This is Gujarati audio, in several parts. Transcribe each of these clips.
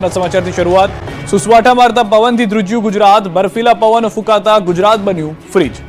સમાચારથી શરૂઆત સુસવાટા મારતા પવનથી ધ્રુજ્યું ગુજરાત બર્ફીલા પવન ફૂંકાતા ગુજરાત બન્યું ફ્રીજ।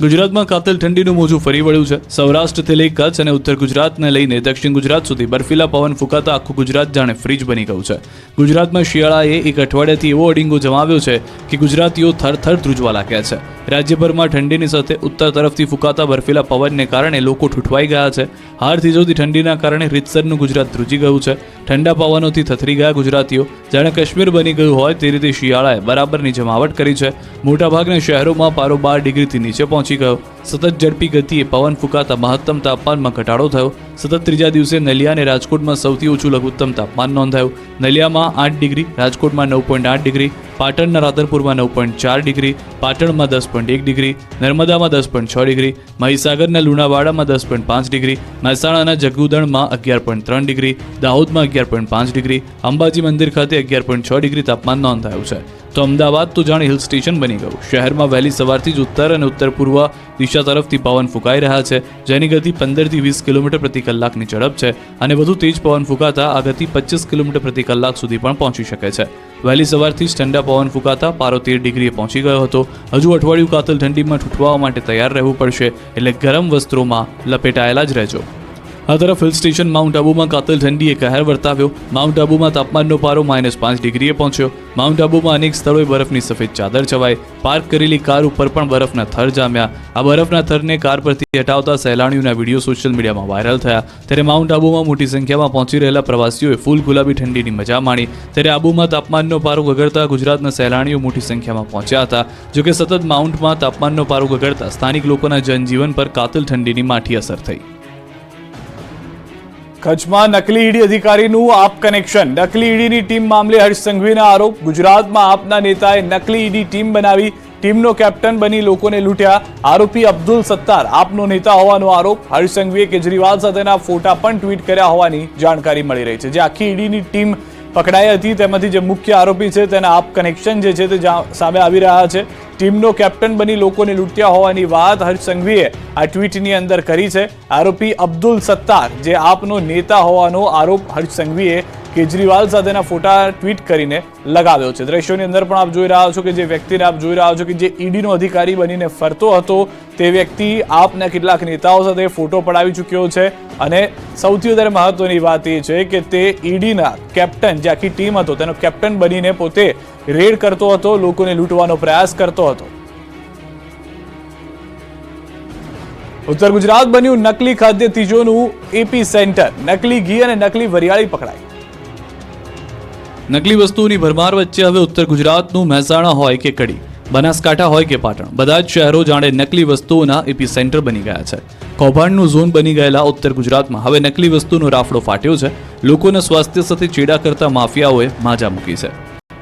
ગુજરાતમાં કાતિલ ઠંડીનું મોજું ફરી વળ્યું છે। સૌરાષ્ટ્રથી લઈ કચ્છ અને ઉત્તર ગુજરાતને લઈને દક્ષિણ ગુજરાત સુધી બર્ફીલા પવન ફૂંકાતા આખું ગુજરાત જાણે ફ્રીજ બની ગયું છે। ગુજરાતમાં શિયાળાએ એક અઠવાડિયાથી એવો અડીંગો જમાવ્યો છે કે ગુજરાતીઓ થરથર ધ્રુજવા લાગ્યા છે। રાજ્યભરમાં ઠંડીની સાથે ઉત્તર તરફથી ફૂંકાતા બર્ફીલા પવનને કારણે લોકો ઠૂંઠવાઈ ગયા છે। હાડ થીજવતી ઠંડીના કારણે રીતસરનું ગુજરાત ધ્રુજી ગયું છે। ઠંડા પવનોથી થથરી ગયા ગુજરાતીઓ જાણે કાશ્મીર બની ગયું હોય તે રીતે શિયાળાએ બરાબરની જમાવટ કરી છે। મોટાભાગના શહેરોમાં પારો 12 ડિગ્રીથી નીચે પહોંચી ગયો। સતત ઝડપી ગતિએ પવન ફૂંકાતા મહત્તમ તાપમાનમાં ઘટાડો થયો। સતત ત્રીજા દિવસે નલિયા અને રાજકોટમાં સૌથી ઓછું લઘુત્તમ તાપમાન નોંધાયું। નલિયામાં 8 ડિગ્રી, રાજકોટમાં 9.8 ડિગ્રી, પાટણના રાધનપુરમાં 9.4 ડિગ્રી, પાટણમાં 10.1 ડિગ્રી, નર્મદામાં 10.6 ડિગ્રી, મહીસાગરના લુણાવાડામાં 10.5 ડિગ્રી, મહેસાણાના જગુદણમાં 11.3 ડિગ્રી, દાહોદમાં 11.5 ડિગ્રી, અંબાજી મંદિર ખાતે 11.6 ડિગ્રી તાપમાન નોંધાયું છે। તો અમદાવાદ તો જાણે હિલ સ્ટેશન બની ગયું। શહેરમાં વહેલી સવારથી જ ઉત્તર અને ઉત્તર પૂર્વ દિશા તરફથી પવન ફૂંકાઈ રહ્યા છે, જેની ગતિ 15 થી 20 કિલોમીટર પ્રતિ કલાકની ઝડપ છે અને વધુ તેજ પવન ફૂંકાતા આ ગતિ 25 કિલોમીટર પ્રતિ કલાક સુધી પણ પહોંચી શકે છે। વહેલી સવારથી જ ઠંડા પવન ફૂંકાતા પારો 13 ડિગ્રીએ પહોંચી ગયો હતો। હજુ અઠવાડિયું કાતિલ ઠંડીમાં ઠૂંઠવા માટે તૈયાર રહેવું પડશે, એટલે ગરમ વસ્ત્રોમાં લપેટાયેલા જ રહેજો। આ તરફ હિલ સ્ટેશન માઉન્ટ આબુમાં કાતિલ ઠંડીએ કહેર વર્તાવ્યો। માઉન્ટ આબુમાં તાપમાનનો પારો -5 ડિગ્રીએ પહોંચ્યો। માઉન્ટ આબુમાં અનેક સ્થળોએ બરફની સફેદ ચાદર છવાઈ। પાર્ક કરેલી કાર ઉપર પણ બરફના થર જામ્યા। આ બરફના થરને કાર પરથી હટાવતા સહેલાણીઓના વિડીયો સોશિયલ મીડિયામાં વાયરલ થયા। ત્યારે માઉન્ટ આબુમાં મોટી સંખ્યામાં પહોંચી રહેલા પ્રવાસીઓએ ફૂલ ગુલાબી ઠંડીની મજા માણી। ત્યારે આબુમાં તાપમાનનો પારો ગગડતા ગુજરાતના સહેલાણીઓ મોટી સંખ્યામાં પહોંચ્યા હતા। જોકે સતત માઉન્ટમાં તાપમાનનો પારો ગગડતા સ્થાનિક લોકોના જનજીવન પર કાતિલ ઠંડીની માઠી અસર થઈ। કચ્છમાં નકલી ઈડી અધિકારીનું આપ કનેક્શન। નકલી ઈડીની ટીમ મામલે હર્ષ સંઘવીના આરોપ। ગુજરાતમાં આપના નેતાએ નકલી ઈડી ટીમ બનાવી, ટીમનો કેપ્ટન બની લોકોને લૂંટ્યા। આરોપી અબ્દુલ સત્તાર આપનો નેતા હોવાનો આરોપ। હર્ષ સંઘવીએ કેજરીવાલ સાથેના ફોટા પણ ટ્વીટ કર્યા હોવાની જાણકારી મળી રહી છે। જે આખી ઈડીની ટીમ પકડાઈ હતી તેમાંથી જે મુખ્ય આરોપી છે તેના આપ કનેક્શન જે છે તે સામે આવી રહ્યા છે। ટીમનો કેપ્ટન બની લોકોને લૂંટ્યા હોવાની વાત હર્ષ સંઘવીએ આ ટ્વીટની અંદર કરી છે। આરોપી અબ્દુલ સત્તાર જે આપનો નેતા હોવાનો આરોપ હર્ષ સંઘવીએ કેજરીવાલ સાથેના ફોટા ટ્વીટ કરીને લગાવ્યો છે। દ્રશ્યોની અંદર પણ આપ જોઈ રહ્યા છો કે જે વ્યક્તિને આપ જોઈ રહ્યા છો કે જે ઈડીનો અધિકારી બનીને ફરતો હતો તે વ્યક્તિ આપના કેટલાક નેતાઓ સાથે ફોટો પડાવી ચૂક્યો છે। અને સૌથી વધારે મહત્વની વાત એ છે કે તે ઈડીના કેપ્ટન જે આખી ટીમ હતો તેનો કેપ્ટન બનીને પોતે રેડ કરતો હતો, લોકોને લૂંટવાનો પ્રયાસ કરતો હતો। ઉત્તર ગુજરાત બન્યું નકલી ખાદ્ય ચીજોનું એપી સેન્ટર। નકલી ઘી અને નકલી વરિયાળી પકડાઈ। નકલી વસ્તુઓની ભરમાર વચ્ચે હવે ઉત્તર ગુજરાતનું મહેસાણા હોય કે કડી, બનાસકાંઠા હોય કે પાટણ, બધા જ શહેરો જાણે નકલી વસ્તુઓના એપી સેન્ટર બની ગયા છે। કૌભાંડનું ઝોન બની ગયેલા ઉત્તર ગુજરાતમાં હવે નકલી વસ્તુનો રાફડો ફાટ્યો છે। લોકોના સ્વાસ્થ્ય સાથે ચેડા કરતા માફિયાઓએ માજા મૂકી છે।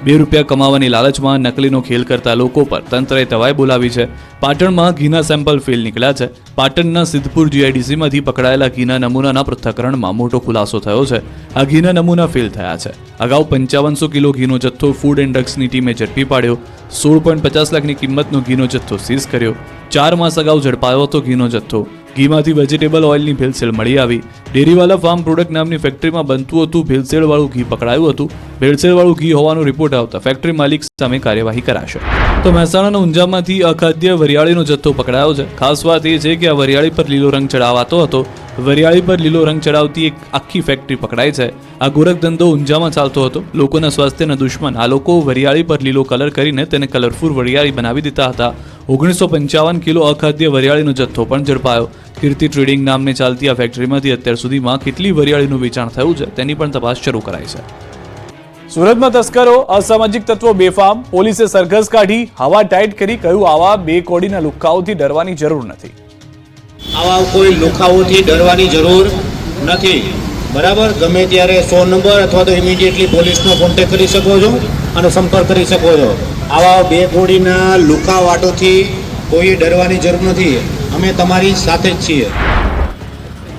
2 રૂપિયા કમાવાની લાલચમાં નકલીનો ખેલ કરતા લોકો પર તંત્રએ તવાઈ બોલાવી છે। પાટણમાં ઘીના સેમ્પલ ફેલ નીકળ્યા છે। પાટણના સિદ્ધપુર જીઆઈડીસીમાંથી પકડાયેલા ઘીના નમૂનાના પૃથ્થકરણમાં મોટો ખુલાસો થયો છે। આ ઘીના નમૂના ફેલ થયા છે। અગાઉ 5500 કિલો ઘીનો જથ્થો ફૂડ એન્ડ ડ્રગ્સની ટીમે ઝડપી પાડ્યો। 16.50 લાખની કિંમતનો ઘીનો જથ્થો સીઝ કર્યો। 4 માસ અગાઉ ઝડપાયો હતો ઘીનો જથ્થો। ઘીમાંથી વેજીટેબલ ઓઇલની ભેળસેળ મળી આવી। ડેરીવાલા ફાર્મ પ્રોડક્ટ નામની ફેક્ટરીમાં બનતું હતું ભેળસેળવાળું ઘી પકડાયું હતું। ભેળસેળવાળું ઘી હોવાનો રિપોર્ટ આવતા ફેક્ટરી માલિક સામે કાર્યવાહી કરાશે। તો મહેસાણાના ઊંઝામાંથી અખાદ્ય વરિયાળીનો જથ્થો પકડાયો છે। ખાસ વાત એ છે કે આ વરિયાળી પર લીલો રંગ ચડાવાતો હતો। વરિયાળી પર લીલો રંગ ચડાવતી એક આખી ફેક્ટરી પકડાઈ છે। આ ગોરખ ધંધો ઊંઝામાં ચાલતો હતો। લોકોના સ્વાસ્થ્યના દુશ્મન આ લોકો વરિયાળી પર લીલો કલર કરીને તેને કલરફુલ વરિયાળી બનાવી દેતા હતા। 1955 કિલો અખાદ્ય વરિયાળીનો જથ્થો પણ ઝડપાયો। કીર્તિ ટ્રેડિંગ નામને ચાલતી આ ફેક્ટરીમાંથી અત્યાર સુધીમાં કેટલી વરિયાળીનું વેચાણ થયું છે તેની પણ તપાસ શરૂ કરાઈ છે। સુરતમાં તસ્કરો અસામાજિક તત્વો બેફામ। પોલીસે સરઘસ કાઢી હવા ટાઈટ કરી કહ્યું આવા 2 કોડીના લુખ્ખાઓથી ડરવાની જરૂર નથી। આવા કોઈ લુખાઓથી ડરવાની જરૂર નથી, બરાબર। ગમે ત્યારે 100 નંબર અથવા તો ઇમિડિયેટલી પોલીસનો કોન્ટેક્ટ કરી શકો છો અને સંપર્ક કરી શકો છો। આવા 2 કોડીના લુખાવાટોથી કોઈ ડરવાની જરૂર નથી। અમે તમારી સાથે જ છીએ।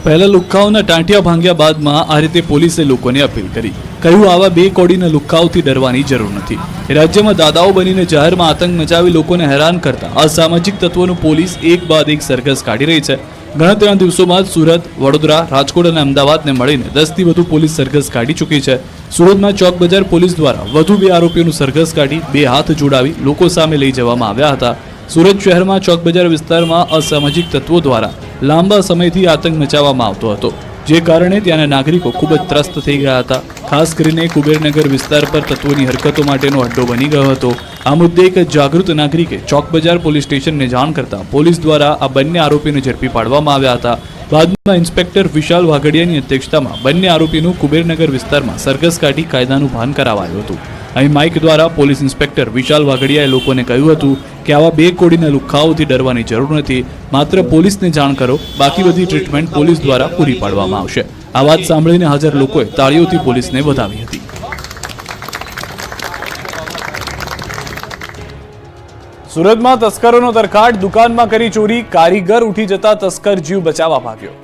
પહેલા લુખ્ખાઓના ટાંટિયા ભાંગ્યા બાદમાં આ રીતે પોલીસે લોકોને અપીલ કરી। કહ્યું આવા 2 કોડીના લુખ્ખાઓથી ડરવાની જરૂર નથી। રાજ્યમાં દાદાઓ બનીને જાહેરમાં આતંક મચાવી લોકોને હેરાન કરતા અસામાજિક તત્વોનું પોલીસ એક બાદ એક સરઘસ કાઢી રહી છે। ગણતરીના દિવસોમાં જ સુરત, વડોદરા, રાજકોટ અને અમદાવાદને મળીને 10થી વધુ પોલીસ સરઘસ કાઢી ચૂકી છે. સુરતમાં ચોક બજાર પોલીસ દ્વારા વધુ 2 આરોપીઓનું સરઘસ કાઢી 2 હાથ જોડાવી લોકો સામે લઈ જવામાં આવ્યા હતા. સુરત શહેરમાં ચોક બજાર વિસ્તારમાં અસામાજિક તત્વો દ્વારા લાંબા સમયથી આતંક મચાવવામાં આવતો હતો, જે કારણે ત્યાંના નાગરિકો ખૂબ જ ત્રસ્ત થઈ ગયા હતા. ખાસ કરીને કુબેરનગર વિસ્તાર પર તત્વોની હરકતો માટેનો અડ્ડો બની ગયો હતો. આ મુદ્દે એક જાગૃત નાગરિકે ચોક બજાર પોલીસ સ્ટેશનને જાણ કરતા પોલીસ દ્વારા આ બંને આરોપીને ઝડપી પાડવામાં આવ્યા હતા. બાદમાં ઇન્સ્પેક્ટર વિશાલ વાઘડિયાની અધ્યક્ષતામાં બંને આરોપીનું કુબેરનગર વિસ્તારમાં સરઘસ કાઢી કાયદાનું ભાન કરાવાયું હતું. અહીં માઇક દ્વારા પોલીસ ઇન્સ્પેક્ટર વિશાલ વાઘડિયાએ લોકોને કહ્યું હતું કે આવા 2 કોડીના લુખ્ખાઓથી ડરવાની જરૂર નથી, માત્ર પોલીસને જાણ કરો, બાકી બધી ટ્રીટમેન્ટ પોલીસ દ્વારા પૂરી પાડવામાં આવશે. આ વાત સાંભળીને હાજર લોકોએ તાળીઓથી પોલીસને વધાવી હતી. સુરતમાં તસ્કરોનો તરખાટ, દુકાનમાં કરી ચોરી, કારીગર ઉઠી જતા તસ્કર જીવ બચાવવા ભાગ્યો.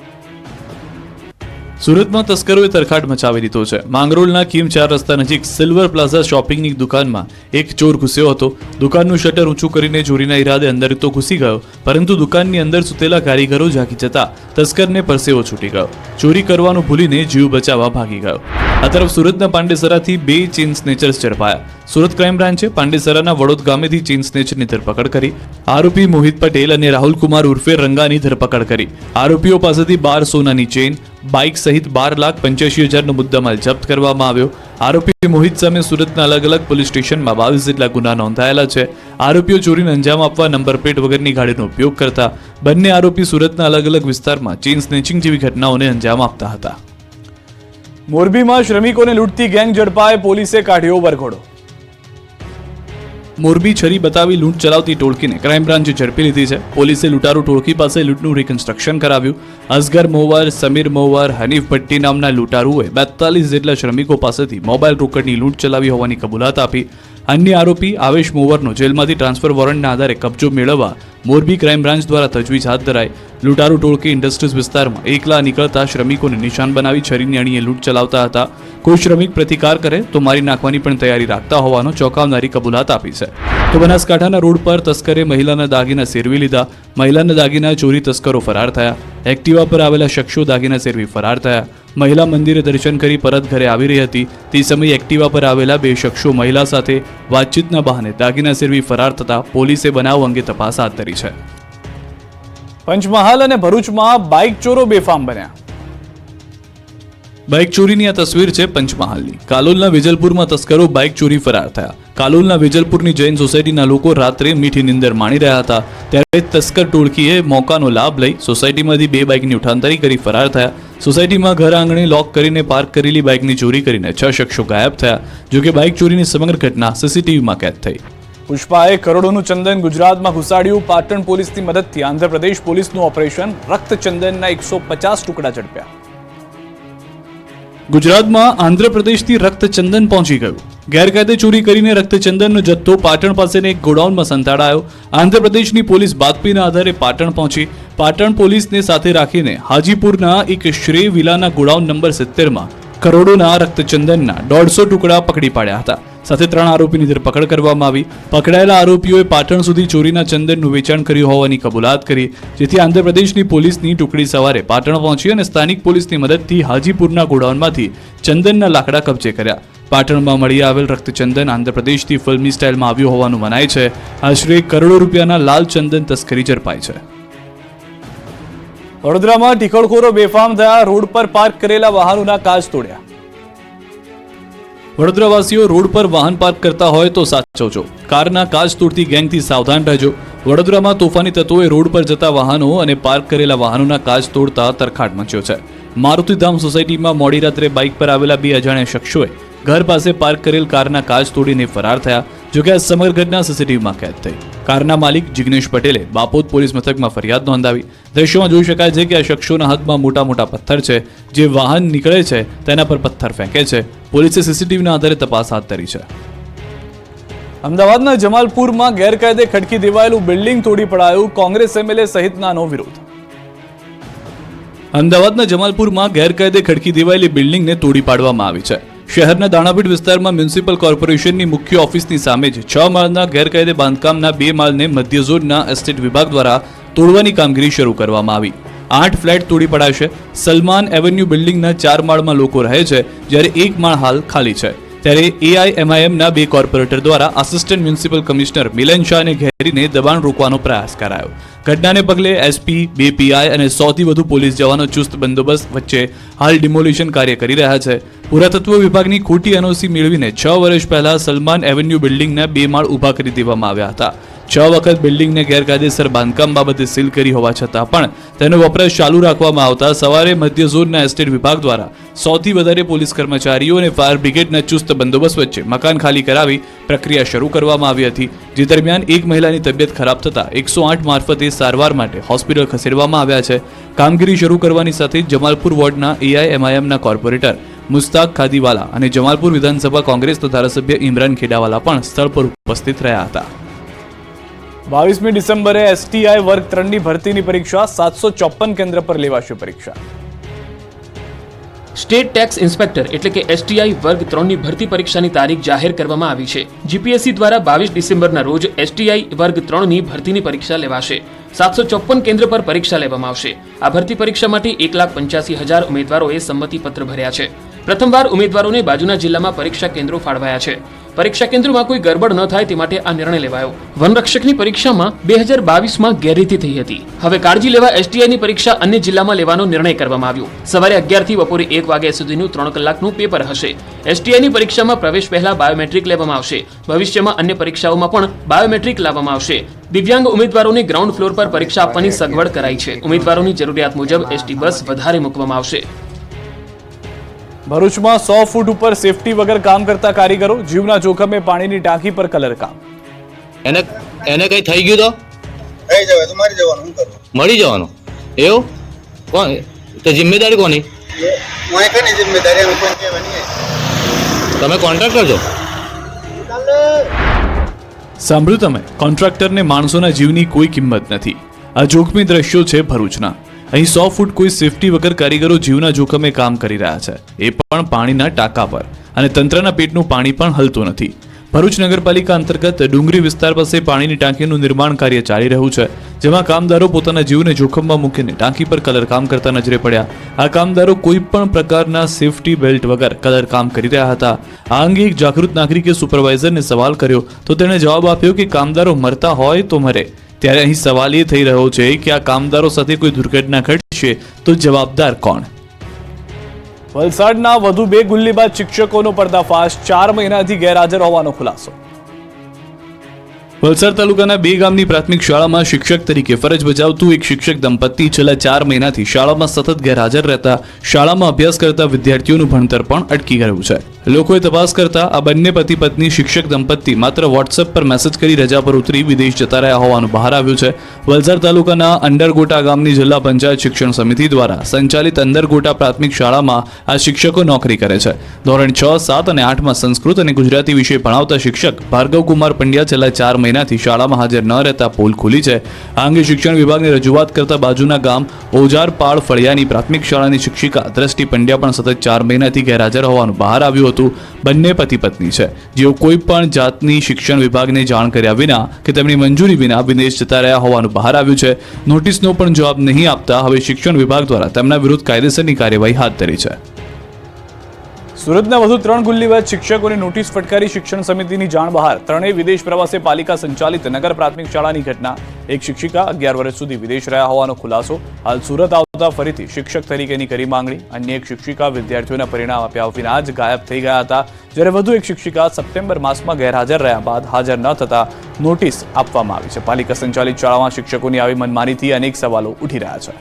સુરતમાં તસ્કરોએ તરખાટ મચાવી દીધો છે. માંગરોળના કિમ 4 રસ્તા નજીક સિલ્વર પ્લાઝા શોપિંગની દુકાનમાં એક ચોર ઘૂસ્યો હતો. દુકાનનું શટર ઊંચું કરીને ચોરીના ઈરાદે અંદર તો ઘૂસી ગયો, પરંતુ દુકાનની અંદર સૂતેલા કારીગરો જાગી જતા તસ્કરને પરસેવો છૂટી ગયો. ચોરી કરવાનું ભૂલીને જીવ બચાવવા ભાગી ગયો. આ તરફ સુરતના પાંડેસરાથી 2 ચેઇન સ્નેચર્સ ઝડપાયા. સુરત ક્રાઇમ બ્રાન્ચે પાંડેસરાના વડોદ ગામેથી ચેઇન સ્નેચરની ધરપકડ કરી. આરોપી મોહિત પટેલ અને રાહુલ કુમાર ઉર્ફે રંગાની ધરપકડ કરી. આરોપીઓ પાસેથી 12 સોનાની ચેઇન, બાઇક સહિત 12,85,000નો મુદ્દામાલ જપ્ત કરવામાં આવ્યો. આરોપી મોહિત સામે સુરતના અલગ અલગ પોલીસ સ્ટેશનમાં 22 જેટલા ગુના નોંધાયેલા છે. આરોપીઓ ચોરીને અંજામ આપવા નંબર પ્લેટ વગરની ગાડીનો ઉપયોગ કરતા. બંને આરોપી સુરતના અલગ અલગ વિસ્તારમાં ચેઇન સ્નેચિંગ જેવી ઘટનાઓને અંજામ આપતા હતા. મોરબીમાં શ્રમિકોને લૂંટતી ગેંગ ઝડપાય, પોલીસે કાઢ્યો વરઘોડો. મોરબી છરી બતાવી લૂંટ ચલાવતી ટોળકીને ક્રાઇમ બ્રાન્ચે ઝડપી લીધી છે. પોલીસે લૂંટારૂ ટોળકી પાસે લૂંટનું રિકન્સ્ટ્રક્શન કરાવ્યું. અસગર મોવર, સમીર મોવર, હનીફ ભટ્ટી નામના લૂંટારૂએ 42 જેટલા શ્રમિકો પાસેથી મોબાઈલ રોકડની લૂંટ ચલાવી હોવાની કબૂલાત આપી. અન્ય આરોપી આવેશ મોવરનો જેલમાંથી ટ્રાન્સફર વોરંટના આધારે કબજો મેળવવા મોરબી ક્રાઇમ બ્રાન્ચ દ્વારા તજવીજ હાથ ધરાઈ. લૂંટારૂ ટોળકી ઇન્ડસ્ટ્રીઝ વિસ્તારમાં એકલા નીકળતા શ્રમિકોને નિશાન બનાવી છરીની અણીએ લૂંટ ચલાવતા હતા. કોઈ શ્રમિક પ્રતિકાર કરે તો મારી નાખવાની પણ તૈયારી રાખતા હોવાનો ચોંકાવનારી કબૂલાત આપી છે. તો બનાસકાંઠાના રોડ પર તસ્કરે મહિલાના દાગીના સેરવી લીધા. મહિલાના દાગીના ચોરી તસ્કરો ફરાર થયા. એક્ટિવા પર આવેલા શખ્સો દાગીના સેરવી ફરાર થયા. મહિલા મંદિરે દર્શન કરી પરત ઘરે આવી રહી હતી તે સમયે એક્ટિવા પર આવેલા 2 શખ્સો મહિલા સાથે વાતચીતના બહાને દાગીના સેરવી ફરાર થતા પોલીસે બનાવ અંગે તપાસ હાથ ધરી છે. પંચમહાલ અને ભરૂચમાં બાઇક ચોરો બેફામ બન્યા. બાઇક ચોરીની આ તસવીર છે પંચમહાલની. કાલોલના વેજલપુરમાં તસ્કરો બાઇક ચોરી ફરાર થયા. કાલોલના વેજલપુરની જૈન સોસાયટીના લોકો રાત્રે મીઠી નિંદર માણી રહ્યા હતા ત્યારે તસ્કર ટોળકીએ મોકાનો લાભ લઈ સોસાયટીમાંથી 2 બાઇકની ઉઠાંતરી કરી ફરાર થયા. સોસાયટીમાં ઘર આંગણે લોક કરીને પાર્ક કરેલી બાઇકની ચોરી કરીને 6 શખ્સો ગાયબ થયા. જોકે બાઇક ચોરીની સમગ્ર ઘટના સીસીટીવીમાં કેદ થઈ. પુષ્પાએ કરોડોનું ચંદન ગુજરાતમાં ઘુસાડ્યું. પાટણ પોલીસની મદદથી આંધ્રપ્રદેશ પોલીસનું ઓપરેશન, રક્તચંદનના 150 ટુકડા ઝડપ્યા. ગુજરાતમાં આંધ્રપ્રદેશથી રક્તચંદન પહોંચી ગયું. ગેરકાયદે ચોરી કરીને રક્તચંદનનો જથ્થો પાટણ પાસેના એક ગોડાઉનમાં સંતાડાયો. આંધ્રપ્રદેશની પોલીસ બાતમીના આધારે પાટણ પહોંચી. પાટણ પોલીસને સાથે રાખીને હાજીપુરના એક શ્રેય વિલાના ગોડાઉન નંબર 70માં કરોડોના રક્તચંદનના 150 ટુકડા પકડી પાડ્યા હતા. સાથે 3 આરોપીની ધરપકડ કરવામાં આવી. પકડાયેલા આરોપીઓએ પાટણ સુધી ચોરીના ચંદનનું વેચાણ કર્યું હોવાની કબૂલાત કરી, જેથી આંધ્રપ્રદેશની પોલીસની ટુકડી સવારે પાટણ પહોંચી અને સ્થાનિક પોલીસની મદદથી હાજીપુરના ગોડાઉનમાંથી ચંદનના લાકડા કબજે કર્યા. પાટણમાં મળી આવેલ રક્તચંદન આંધ્રપ્રદેશથી ફિલ્મી સ્ટાઇલમાં આવ્યું હોવાનું મનાય છે. આશરે કરોડો રૂપિયાના લાલ ચંદન તસ્કરી ઝડપાઈ છે. વડોદરામાં ટીકડખોરો બેફામ થયા. રોડ પર પાર્ક કરેલા વાહનોના કાચ તોડ્યા. વડોદરાવાસીઓ રોડ પર વાહન પાર્ક કરતા હોય તો સાચવજો. કારના કાચ તોડતી ગેંગથી સાવધાન રહેજો. વડોદરામાં તોફાની તત્વોએ રોડ પર જતા વાહનો અને પાર્ક કરેલા વાહનોના કાચ તોડતા તરખાટ મચ્યો છે. મારુતિધામ સોસાયટીમાં મોડી રાત્રે બાઇક પર આવેલા 2 અજાણ્યા શખ્સોએ ઘર પાસે પાર્ક કરેલ કારના કાચ તોડીને ફરાર થયા. જોકે આ સમગ્ર ઘટના સીસીટીવીમાં કેદ થઈ. કારના માલિક જિગ્નેશ પટેલે બાપોદ પોલીસ મથકમાં ફરિયાદ નોંધાવી. દ્રશ્યોમાં જોઈ શકાય છે કે આ શખ્સોના હાથમાં મોટા મોટા પથ્થર છે. જે વાહન નીકળે છે તેના પર પથ્થર ફેંકે છે. પોલીસે સીસીટીવીના આધારે તપાસ હાથ ધરી છે. અમદાવાદના જમાલપુરમાં ગેરકાયદે ખડકી દેવાયેલું બિલ્ડિંગ તોડી પડાયું. કોંગ્રેસ એમએલએ સહિતનાનો વિરોધ. અમદાવાદના જમાલપુરમાં ગેરકાયદે ખડકી દેવાયેલી બિલ્ડિંગને તોડી પાડવામાં આવી છે. શહેરના દાણાપીઠ વિસ્તારમાં મ્યુનિસિપલ કોર્પોરેશનની મુખ્ય ઓફિસની સામે જ 6 માળના ગેરકાયદે બાંધકામના 2 માળને મધ્ય ઝોનના એસ્ટેટ વિભાગ દ્વારા તોડવાની કામગીરી શરૂ કરવામાં આવી. 8 ફ્લેટ તોડી પડાશે. સલમાન એવન્યુ બિલ્ડિંગના 4 માળમાં લોકો રહે છે, જ્યારે 1 માળ હાલ ખાલી છે. ત્યારે AIMIMના 2 કોર્પોરેટર દ્વારા આસિસ્ટન્ટ મ્યુનિસિપલ કમિશનર મિલન શાહને ઘેરીને દબાણ રોકવાનો પ્રયાસ કરાયો. ઘટનાને પગલે SP, 2 PI અને 100 થી વધુ પોલીસ જવાનો ચુસ્ત બંદોબસ્ત વચ્ચે હાલ ડિમોલિશન કાર્ય કરી રહ્યા છે. પુરાતત્વ વિભાગની ખોટી NOC મેળવીને 6 વર્ષ પહેલા સલમાન એવન્યુ બિલ્ડિંગના 2 માળ ઊભા કરી દેવામાં આવ્યા હતા. 6 વખત બિલ્ડિંગને ગેરકાયદેસર બાંધકામ બાબતે સીલ કરી હોવા છતાં પણ તેનો વપરાશ ચાલુ રાખવામાં આવતા સવારે મધ્ય ઝોનના એસ્ટેટ વિભાગ દ્વારા 100 થી વધારે પોલીસ કર્મચારીઓ અને ફાયર બ્રિગેડના ચુસ્ત બંદોબસ્ત વચ્ચે મકાન ખાલી કરાવી પ્રક્રિયા શરૂ કરવામાં આવી હતી. જે દરમિયાન એક મહિલાની તબિયત ખરાબ થતા 108 મારફતે સારવાર માટે હોસ્પિટલ ખસેડવામાં આવ્યા છે. કામગીરી શરૂ કરવાની સાથે જમાલપુર વોર્ડના AIMIMના કોર્પોરેટર મુસ્તાક ખાદીવાલા અને જમાલપુર વિધાનસભા કોંગ્રેસના ધારાસભ્ય ઇમરાન ખેડાવાલા પણ સ્થળ પર ઉપસ્થિત રહ્યા હતા. 22મી ડિસેમ્બરે STI વર્ગ 3ની ભરતીની પરીક્ષા 754 કેન્દ્ર પર લેવાશે પરીક્ષા. સ્ટેટ ટેક્સ ઇન્સ્પેક્ટર એટલે કે STI વર્ગ 3ની ભરતી પરીક્ષાની તારીખ જાહેર કરવામાં આવી છે. GPSC દ્વારા 22 ડિસેમ્બરના રોજ STI વર્ગ 3ની ભરતીની પરીક્ષા લેવાશે. 754 કેન્દ્ર પર પરીક્ષા લેવામાં આવશે. આ ભરતી પરીક્ષા માટે 1,85,000 ઉમેદવારોએ સંમતિપત્ર ભર્યા છે. પ્રથમવાર ઉમેદવારોને બાજુના જિલ્લામાં પરીક્ષા કેન્દ્રો ફાળવાયા છે. પરીક્ષા કેન્દ્રોમાં કોઈ ગરબડ ન થાય તે માટે આ નિર્ણય લેવાયો. વનરક્ષકની પરીક્ષામાં 2022માં ગેરરીતિ થઈ હતી. હવે કાળજી લેવા STIની પરીક્ષા અન્ય જિલ્લામાં લેવાનો નિર્ણય કરવામાં આવ્યો. સવારે 11 થી બપોરે 1 વાગ્યા સુધીનું 3 કલાકનું પેપર હશે. STIની પરીક્ષામાં પ્રવેશ પહેલા બાયોમેટ્રિક લેવામાં આવશે. ભવિષ્યમાં અન્ય પરીક્ષાઓમાં પણ બાયોમેટ્રિક લાવવામાં આવશે. દિવ્યાંગ ઉમેદવારોને ગ્રાઉન્ડ ફ્લોર પર પરીક્ષા આપવાની સગવડ કરાઈ છે. ઉમેદવારોની જરૂરિયાત મુજબ ST બસ વધારે મૂકવામાં આવશે. ભરૂચમાં 100 ફૂટ ઉપર સેફટી વગર કામ કરતા કારીગરો જીવના જોખમે પાણીની ટાંકી પર કલર કામ. એને કઈ થઈ ગયું તો થઈ જવાય તો મરી જવાનું. શું કરવું? મળી જવાનું એવું કોણ તો જિમ્મેદારી કોની? હું કઈ જિમ્મેદારી અમે કોઈ કહેવાની. તમે કોન્ટ્રાક્ટર છો? સાંભળ્યું તમે? કોન્ટ્રાક્ટરને માણસોના જીવની કોઈ કિંમત નથી. આ જોખમી દ્રશ્યો છે ભરૂચના. અહીં 100 ફૂટ કોઈ સેફટી વગર કારીગરો જીવના જોખમે કામ કરી રહ્યા છે, એ પણ પાણીના ટાંકા પર, અને તંત્રના પેટનું પાણી પણ હલતું નથી. ભરૂચ નગરપાલિકા અંતર્ગત ડુંગરી વિસ્તાર પાસે પાણીની ટાંકીનું નિર્માણ કાર્ય ચાલી રહ્યું છે, જેમાં કામદારો પોતાના જીવને જોખમમાં મૂકીને ટાંકી પર કલર કામ કરતા નજરે પડ્યા. આ કામદારો કોઈ પણ પ્રકારના સેફટી બેલ્ટ વગર કલર કામ કરી રહ્યા હતા. આ અંગે એક જાગૃત નાગરિકે સુપરવાઇઝરને સવાલ કર્યો તો તેણે જવાબ આપ્યો કે કામદારો મરતા હોય તો મરે. ત્યારે અહીં સવાલ એ થઈ રહ્યો છે કે આ કામદારો સાથે કોઈ દુર્ઘટના ઘટશે તો જવાબદાર કોણ? વલસાડના વધુ 2 ગુલ્લીબાજ શિક્ષકોનો પર્દાફાશ, 4 મહિનાથી ગેરહાજર હોવાનો ખુલાસો. વલસાડ તાલુકાના 2 ગામની પ્રાથમિક શાળામાં શિક્ષક તરીકે ફરજ બજાવતું એક શિક્ષક દંપતી છેલ્લા 4 મહિનાથી શાળામાં સતત ગેરહાજર રહેતા શાળામાં અભ્યાસ કરતા વિદ્યાર્થીઓનું ભણતર પણ અટકી ગયું છે. લોકોએ તપાસ કરતા આ બંને પતિ પત્ની શિક્ષક દંપતી માત્ર વોટ્સએપ પર મેસેજ કરી રજા પર ઉતરી વિદેશ જતા રહ્યા હોવાનું બહાર આવ્યું છે. વલસાડ તાલુકાના અંડરગોટા ગામની જિલ્લા પંચાયત શિક્ષણ સમિતિ દ્વારા સંચાલિત અંડરગોટા પ્રાથમિક શાળામાં આ શિક્ષકો નોકરી કરે છે. ધોરણ 6, 7 અને 8માં સંસ્કૃત અને ગુજરાતી વિષય ભણાવતા શિક્ષક ભાર્ગવકુમાર પંડ્યા છેલ્લા 4 મહિનાથી શાળામાં હાજર ન રહેતા પોલ ખુલી છે. આ અંગે શિક્ષણ વિભાગને રજૂઆત કરતા બાજુના ગામ ઓજારપાડ ફળિયાની પ્રાથમિક શાળાની શિક્ષિકા દ્રષ્ટિ પંડ્યા પણ સતત 4 મહિનાથી ગેરહાજર હોવાનું બહાર આવ્યું હતું. બંને પતિ પત્ની છે, જેઓ કોઈ પણ જાતની શિક્ષણ વિભાગને જાણ કર્યા વિના કે તેમની મંજૂરી વિના વિદેશ જતા રહ્યા હોવાનું બહાર આવ્યું છે. નોટિસનો પણ જવાબ નહીં આપતા હવે શિક્ષણ વિભાગ દ્વારા તેમના વિરુદ્ધ કાયદેસરની કાર્યવાહી હાથ ધરી છે. સુરતના વધુ 3 ગુલ્લીબાજ શિક્ષકોની નોટિસ ફટકારી શિક્ષણ સમિતિની જાણ બહાર. ત્રણેય વિદેશ પ્રવાસે પાલિકા સંચાલિત નગર પ્રાથમિક શાળાની ઘટના. એક શિક્ષિકા 11 વર્ષ સુધી વિદેશ રહ્યા હોવાનો ખુલાસો. હાલ સુરત આવતા ફરીથી શિક્ષક તરીકેની કરી માંગણી. અન્ય એક શિક્ષિકા વિદ્યાર્થીઓના પરિણામ આપ્યા વિના જ ગાયબ થઈ ગયા હતા, જ્યારે વધુ એક શિક્ષિકા સપ્ટેમ્બર માસમાં ગેરહાજર રહ્યા બાદ હાજર ન થતા નોટિસ આપવામાં આવી છે. પાલિકા સંચાલિત શાળામાં શિક્ષકોની આવી મનમાનીથી અનેક સવાલો ઉઠી રહ્યા છે.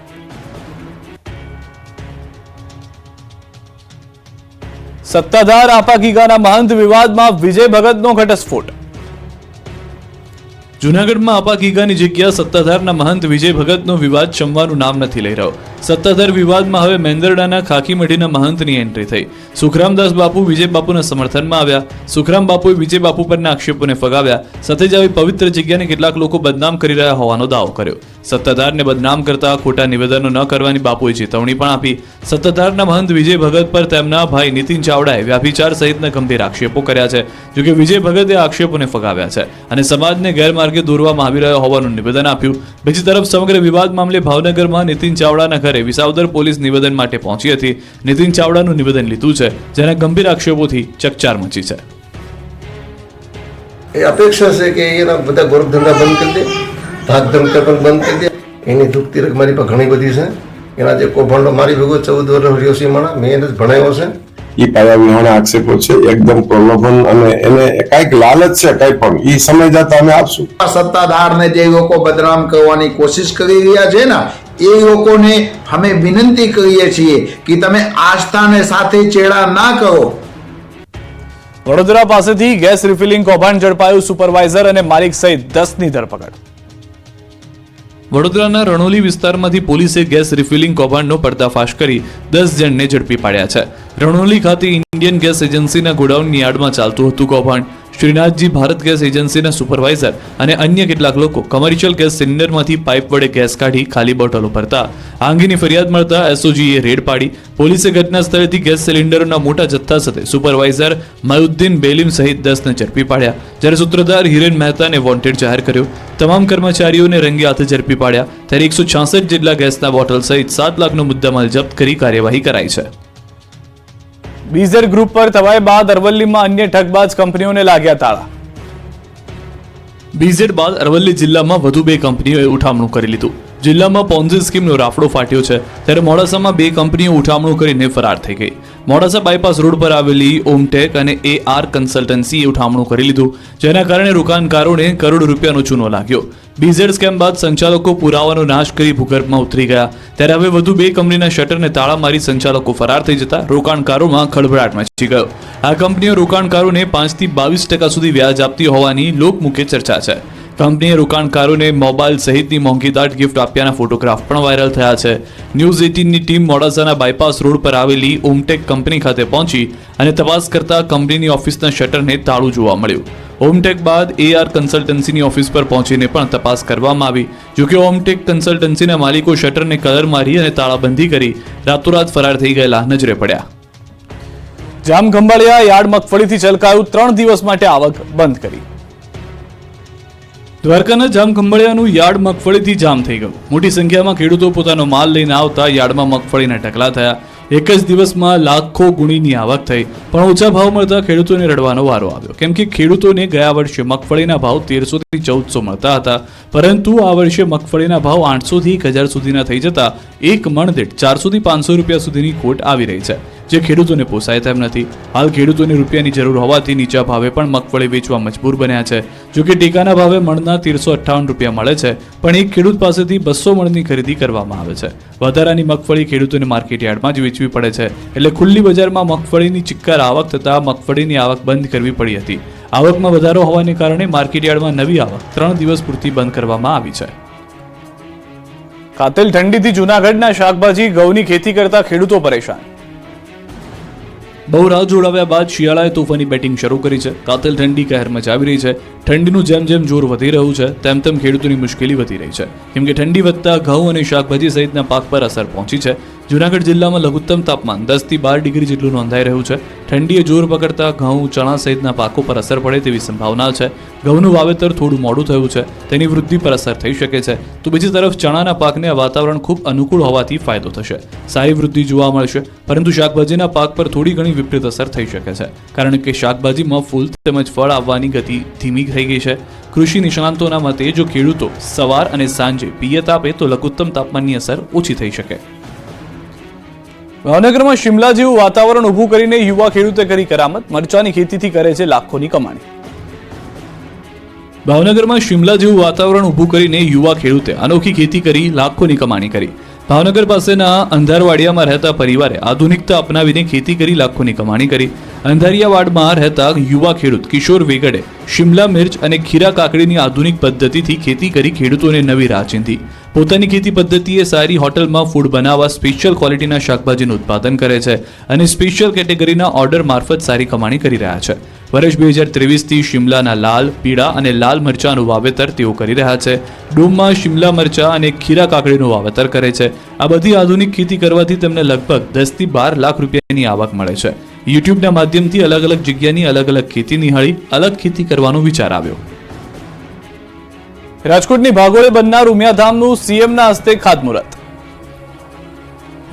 સત્તાધાર આપાગીગાના મહંત વિવાદમાં વિજય ભગતનો ઘટસ્ફોટ. જૂનાગઢમાં આપાગીગાની જગ્યા સત્તાધારના મહંત વિજય ભગતનો વિવાદ શમવાનું નામ નથી લઈ રહ્યો. સત્તાધાર વિવાદમાં હવે મેંદરડાના ખાકીમઢીના મહંતની એન્ટ્રી થઈ. સુખરામદાસ બાપુ વિજય બાપુના સમર્થનમાં આવ્યા. સુખરામ બાપુએ વિજય બાપુ પરના આક્ષેપોને ફગાવ્યા. સાથે જ આવી પવિત્ર જગ્યાને કેટલાક લોકો બદનામ કરી રહ્યા હોવાનો દાવો કર્યો. સત્તાધારને બદનામ કરતા ખોટા નિવેદનો ન કરવાની બાપુએ ચેતવણી પણ આપી. સત્તાધારના મહંત વિજય ભગત પર તેમના ભાઈ નીતિન ચાવડાએ વ્યાભિચાર સહિતના ગંભીર આક્ષેપો કર્યા છે. જોકે વિજય ભગતે આક્ષેપોને ફગાવ્યા છે અને સમાજને ગેરમાર્ગે દોરવામાં આવી રહ્યો હોવાનું નિવેદન આપ્યું. બીજી તરફ સમગ્ર વિવાદ મામલે ભાવનગરમાં નીતિન ચાવડાના ઘરે વિસાવદર પોલીસ નિવેદન માટે પહોંચી હતી. નીતિન ચાવડાનું નિવેદન લીધું છે, જેના ગંભીર આક્ષેપોથી ચકચાર મચી છે. એ અપેક્ષા છે કે એના બધા ગોરખધંધા બંધ કરી દે, ધાકધમકા પણ બંધ કરી દે. એની દુઃખતી રક મારી પાસે ઘણી બધી છે. એના જે કૌભાંડો મારી ભેગો 14 વર્ષ રહ્યો છે માણા, મેં એને જ ભણાવ્યો છે. એ પાયા વિહોણા આક્ષેપો છે, એકદમ પ્રલોભન અને એને કઈક લાલચ છે, કઈ પણ એ સમય જતા અમે આપશું. સત્તાધારને જે લોકો બદનામ કરવાની કોશિશ કરી રહ્યા છે ને, એ લોકોને અમે વિનંતી કરીએ છીએ કે તમે આસ્થાને સાથે ચેડા ના કરો. વડોદરા પાસેથી ગેસ રિફિલિંગ કૌભાંડ ઝડપાયું. સુપરવાઇઝર અને માલિક સહિત 10ની ધરપકડ. વડોદરાના રણોલી વિસ્તારમાંથી પોલીસે ગેસ રિફિલિંગ કૌભાંડનો પર્દાફાશ કરી 10 જણને ઝડપી પાડ્યા છે. રણોલી ખાતે ઇન્ડિયન ગેસ એજન્સીના ગોડાઉનની યાર્ડમાં ચાલતું હતું કૌભાંડ. શ્રીનાથજી ભારત ગેસ એજન્સીના સુપરવાઇઝર અને અન્ય કેટલાક લોકો કમર્શિયલ ગેસ સિલિન્ડરમાંથી પાઇપ વડે ગેસ કાઢી ખાલી બોટલો ભરતા. આ અંગેની ફરિયાદ મળતા એસઓજીએ રેડ પાડી. પોલીસે ઘટના સ્થળેથી ગેસ સિલિન્ડરોના મોટા જથ્થા સાથે સુપરવાઇઝર મયુદ્દીન બેલીમ સહિત 10ને ઝડપી પાડ્યા, જ્યારે સૂત્રધાર હિરેન મહેતાને વોન્ટેડ જાહેર કર્યો. તમામ કર્મચારીઓને રંગે હાથે ઝડપી પાડ્યા, ત્યારે 166 જેટલા ગેસના બોટલ સહિત 7 લાખનો મુદ્દામાલ જપ્ત કરી કાર્યવાહી કરાઈ છે. બીઝેડ ગ્રુપ પર તવાઈ બાદ અરવલ્લીમાં અન્ય ઠગબાજ કંપનીઓને લાગ્યા તાળા. બીઝેડ બાદ અરવલ્લી જિલ્લામાં વધુ 2 કંપનીઓએ ઉઠામણું કરી લીધું. જિલ્લામાં પોન્ઝી સ્કીમનો રાફડો ફાટ્યો છે, ત્યારે મોડાસામાં 2 કંપનીઓ ઉઠામણું કરીને ફરાર થઈ ગઈ. મોડાસા બાયપાસ રોડ પર આવેલી ઓમટેક અને AR કન્સલ્ટન્સીએ ઉઠામણું કરી લીધું, જેના કારણે રોકાણકારોને કરોડ રૂપિયાનો ચૂનો લાગ્યો. બીઝેડ સ્કેમ બાદ સંચાલકો પુરાવાનો નાશ કરી ભૂગર્ભમાં ઉતરી ગયા, ત્યારે હવે વધુ 2 કંપનીના શટરને તાળા મારી સંચાલકો ફરાર થઈ જતા રોકાણકારોમાં ખળભળાટ મચી ગયો. આ કંપનીઓ રોકાણકારોને 5 થી 22% સુધી વ્યાજ આપતી હોવાની લોકમુખે ચર્ચા છે. કંપનીએ રોકાણકારોને મોબાઈલ સહિતની મોંઘીદાટ ગિફ્ટ આપ્યાના ફોટોગ્રાફ પણ વાયરલ થયા છે. ન્યૂઝ 18ની ટીમ મોડાસાના બાયપાસ રોડ પર આવેલી ઓમટેક કંપની ખાતે પહોંચી અને તપાસ કરતા કંપનીની ઓફિસના શટરને તાળું જોવા મળ્યું. ઓમટેક બાદ AR કન્સલ્ટન્સીની ઓફિસ પર પહોંચીને પણ તપાસ કરવામાં આવી. જોકે ઓમટેક કન્સલ્ટન્સીના માલિકો શટરને કલર મારી અને તાળાબંધી કરી રાતોરાત ફરાર થઈ ગયેલા નજરે પડ્યા. જામખંભાળિયા યાર્ડ મગફળીથી છલકાયું, 3 દિવસ માટે આવક બંધ કરી. દ્વારકાના જામખંભાળિયાનું યાર્ડ મગફળીથી જામ થઈ ગયું. મોટી સંખ્યામાં ખેડૂતો પોતાનો માલ લઈને આવતા યાર્ડમાં મગફળીના ઢગલા થયા. એક જ દિવસમાં લાખો ગુણીની આવક થઈ, પણ ઓછા ભાવ મળતા ખેડૂતોને રડવાનો વારો આવ્યો, કેમ કે ખેડૂતોને ગયા વર્ષે મગફળીના ભાવ 1300 થી 1400 મળતા હતા, પરંતુ આ વર્ષે મગફળીના ભાવ 800 થી 1000 સુધીના થઈ જતા એક મણ દીઠ 400 થી 500 રૂપિયા સુધીની ખોટ આવી રહી છે, જે ખેડૂતોને પોસાય તેમ નથી. હાલ ખેડૂતોને રૂપિયાની જરૂર હોવાથી નીચા ભાવે પણ મગફળી વેચવા મજબૂર બન્યા છે. જોકે ટેકાના ભાવે મણના 1358 રૂપિયા મળે છે, પણ એક ખેડૂત પાસેથી 200 મણની ખરીદી કરવામાં આવે છે. વધારાની મગફળી ખેડૂતોને માર્કેટ યાર્ડમાં જ વેચવી પડે છે, એટલે ખુલ્લી બજારમાં મગફળીની ચિક્કાર આવક થતાં મગફળીની આવક બંધ કરવી પડી હતી. આવકમાં વધારો હોવાને કારણે માર્કેટ યાર્ડમાં નવી આવક 3 દિવસ પૂરતી બંધ કરવામાં આવી છે. કાતિલ ઠંડીથી જૂનાગઢના શાકભાજી ઘઉંની ખેતી કરતા ખેડૂતો પરેશાન. બહુ રાહ જોડાવ્યા બાદ શિયાળાએ તોફાની બેટિંગ શરૂ કરી છે. કાતિલ ઠંડી કહેર મચાવી રહી છે. ઠંડીનું જેમ જેમ જોર વધી રહ્યું છે તેમ તેમ ખેડૂતોની મુશ્કેલી વધી રહી છે, કેમ કે ઠંડી વધતા ઘઉં અને શાકભાજી સહિતના પાક પર અસર પહોંચી છે. જૂનાગઢ જિલ્લામાં લઘુત્તમ તાપમાન 10 થી 12 ડિગ્રી જેટલું નોંધાઈ રહ્યું છે. ઠંડીએ જોર પકડતા ઘઉં, ચણા સહિતના પાકો પર અસર પડે તેવી સંભાવના છે. ઘઉંનું વાવેતર થોડું મોડું થયું છે, તેની વૃદ્ધિ પર અસર થઈ શકે છે. તો બીજી તરફ ચણાના પાકને આ વાતાવરણ ખૂબ અનુકૂળ હોવાથી ફાયદો થશે, સારી વૃદ્ધિ જોવા મળશે. પરંતુ શાકભાજીના પાક પર થોડી ઘણી વિપરીત અસર થઈ શકે છે, કારણ કે શાકભાજીમાં ફૂલ તેમજ ફળ આવવાની ગતિ ધીમી થઈ ગઈ છે. કૃષિ નિષ્ણાંતોના મતે જો ખેડૂતો સવાર અને સાંજે પિયત આપે તો લઘુત્તમ તાપમાનની અસર ઓછી થઈ શકે. ભાવનગરમાં શિમલા જેવું વાતાવરણ ઊભું કરીને યુવા ખેડૂતે કરી કરામત. મરચાની ખેતીથી કરે છે લાખોની કમાણી. ભાવનગરમાં શિમલા જેવું વાતાવરણ ઊભું કરીને યુવા ખેડૂતે અનોખી ખેતી કરી લાખોની કમાણી કરી. ભાવનગર પાસેના અંધારવાડિયામાં રહેતા પરિવારે આધુનિકતા અપનાવીને ખેતી કરી લાખોની કમાણી કરી. અંધારિયાવાડમાં રહેતા યુવા ખેડૂત કિશોર વેગડે શિમલા મિર્ચ અને ખીરા કાકડીની આધુનિક પદ્ધતિથી ખેતી કરી ખેડૂતોને નવી રાહ ચીંધી. પોતાની ખેતી પદ્ધતિએ સારી હોટલમાં ફૂડ બનાવવા સ્પેશિયલ ક્વોલિટીના શાકભાજીનું ઉત્પાદન કરે છે અને સ્પેશિયલ કેટેગરીના ઓર્ડર મારફત સારી કમાણી કરી રહ્યા છે. વર્ષ 2023થી શિમલાના લાલ, પીળા અને લાલ મરચાનું વાવેતર તેઓ કરી રહ્યા છે. ડોમમાં શિમલા મરચા અને ખીરા કાકડીનું વાવેતર કરે છે. આ બધી આધુનિક ખેતી કરવાથી તેમને લગભગ 10 થી 12 લાખ રૂપિયાની આવક મળે છે. યુટ્યુબના માધ્યમથી અલગ અલગ જગ્યાની અલગ અલગ ખેતી નિહાળી અલગ ખેતી કરવાનો વિચાર આવ્યો. રાજકોટની ભાગોળે બનનાર ઉમિયાધામનું સીએમના હસ્તે ખાતમુહૂર્ત.